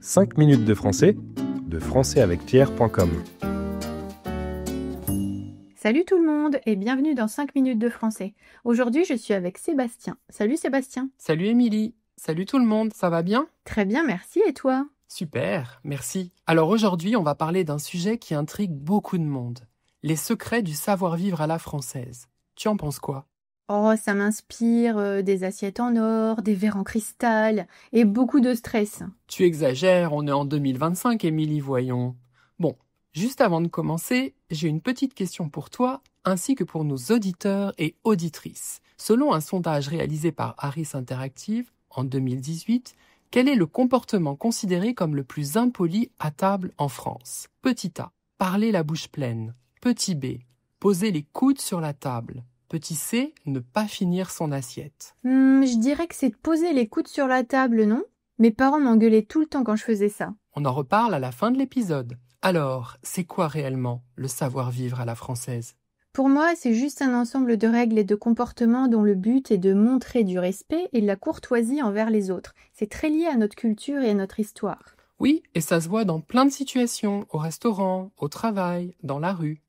5 minutes de français avec Pierre.com. Salut tout le monde et bienvenue dans 5 minutes de français. Aujourd'hui, je suis avec Sébastien. Salut Sébastien. Salut Émilie. Salut tout le monde, ça va bien? Très bien, merci. Et toi? Super, merci. Alors aujourd'hui, on va parler d'un sujet qui intrigue beaucoup de monde. Les secrets du savoir-vivre à la française. Tu en penses quoi? Oh, ça m'inspire des assiettes en or, des verres en cristal et beaucoup de stress. Tu exagères, on est en 2025, Émilie, voyons. Bon, juste avant de commencer, j'ai une petite question pour toi, ainsi que pour nos auditeurs et auditrices. Selon un sondage réalisé par Harris Interactive en 2018, quel est le comportement considéré comme le plus impoli à table en France? Petit A, parler la bouche pleine. Petit B, poser les coudes sur la table. Petit C, ne pas finir son assiette. Je dirais que c'est de poser les coudes sur la table, non? Mes parents m'engueulaient tout le temps quand je faisais ça. On en reparle à la fin de l'épisode. Alors, c'est quoi réellement le savoir-vivre à la française? Pour moi, c'est juste un ensemble de règles et de comportements dont le but est de montrer du respect et de la courtoisie envers les autres. C'est très lié à notre culture et à notre histoire. Oui, et ça se voit dans plein de situations, au restaurant, au travail, dans la rue.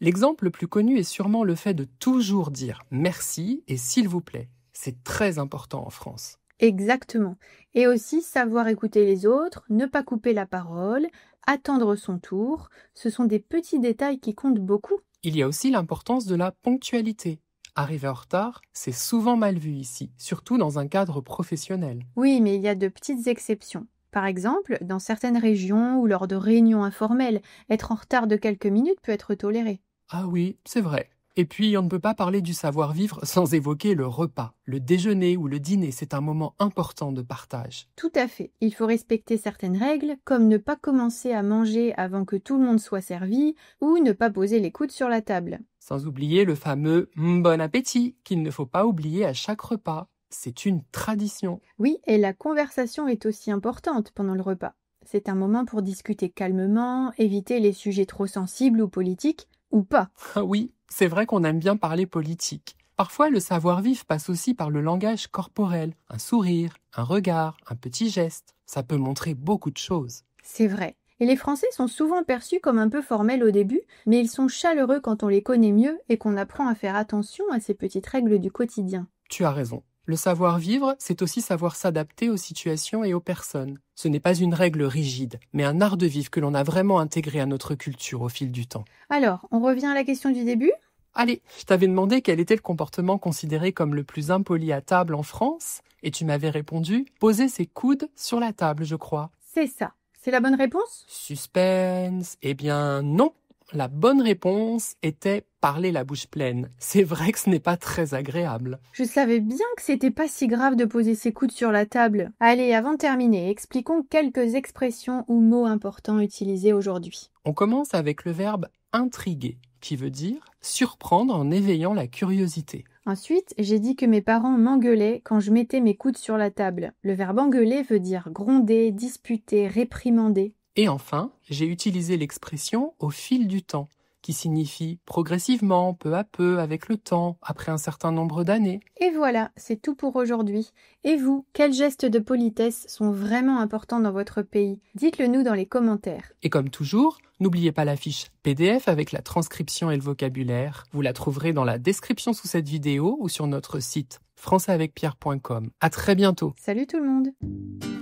L'exemple le plus connu est sûrement le fait de toujours dire merci et s'il vous plaît. C'est très important en France. Exactement. Et aussi savoir écouter les autres, ne pas couper la parole, attendre son tour. Ce sont des petits détails qui comptent beaucoup. Il y a aussi l'importance de la ponctualité. Arriver en retard, c'est souvent mal vu ici, surtout dans un cadre professionnel. Oui, mais il y a de petites exceptions. Par exemple, dans certaines régions ou lors de réunions informelles, être en retard de quelques minutes peut être toléré. Ah oui, c'est vrai. Et puis, on ne peut pas parler du savoir-vivre sans évoquer le repas. Le déjeuner ou le dîner, c'est un moment important de partage. Tout à fait. Il faut respecter certaines règles, comme ne pas commencer à manger avant que tout le monde soit servi, ou ne pas poser les coudes sur la table. Sans oublier le fameux « bon appétit » qu'il ne faut pas oublier à chaque repas. C'est une tradition. Oui, et la conversation est aussi importante pendant le repas. C'est un moment pour discuter calmement, éviter les sujets trop sensibles ou politiques, ou pas. Ah oui, c'est vrai qu'on aime bien parler politique. Parfois, le savoir-vivre passe aussi par le langage corporel. Un sourire, un regard, un petit geste. Ça peut montrer beaucoup de choses. C'est vrai. Et les Français sont souvent perçus comme un peu formels au début, mais ils sont chaleureux quand on les connaît mieux et qu'on apprend à faire attention à ces petites règles du quotidien. Tu as raison. Le savoir-vivre, c'est aussi savoir s'adapter aux situations et aux personnes. Ce n'est pas une règle rigide, mais un art de vivre que l'on a vraiment intégré à notre culture au fil du temps. Alors, on revient à la question du début ? Allez, je t'avais demandé quel était le comportement considéré comme le plus impoli à table en France, et tu m'avais répondu « poser ses coudes sur la table, je crois ». C'est ça. C'est la bonne réponse ? Suspense. Eh bien non. La bonne réponse était parler la bouche pleine. C'est vrai que ce n'est pas très agréable. Je savais bien que c'était pas si grave de poser ses coudes sur la table. Allez, avant de terminer, expliquons quelques expressions ou mots importants utilisés aujourd'hui. On commence avec le verbe intriguer, qui veut dire surprendre en éveillant la curiosité. Ensuite, j'ai dit que mes parents m'engueulaient quand je mettais mes coudes sur la table. Le verbe engueuler veut dire gronder, disputer, réprimander. Et enfin, j'ai utilisé l'expression au fil du temps, qui signifie progressivement, peu à peu, avec le temps, après un certain nombre d'années. Et voilà, c'est tout pour aujourd'hui. Et vous, quels gestes de politesse sont vraiment importants dans votre pays? Dites-le nous dans les commentaires. Et comme toujours, n'oubliez pas la fiche PDF avec la transcription et le vocabulaire. Vous la trouverez dans la description sous cette vidéo ou sur notre site françaisavecpierre.com. À très bientôt. Salut tout le monde!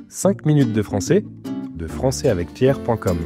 5 minutes de français avec Pierre.com.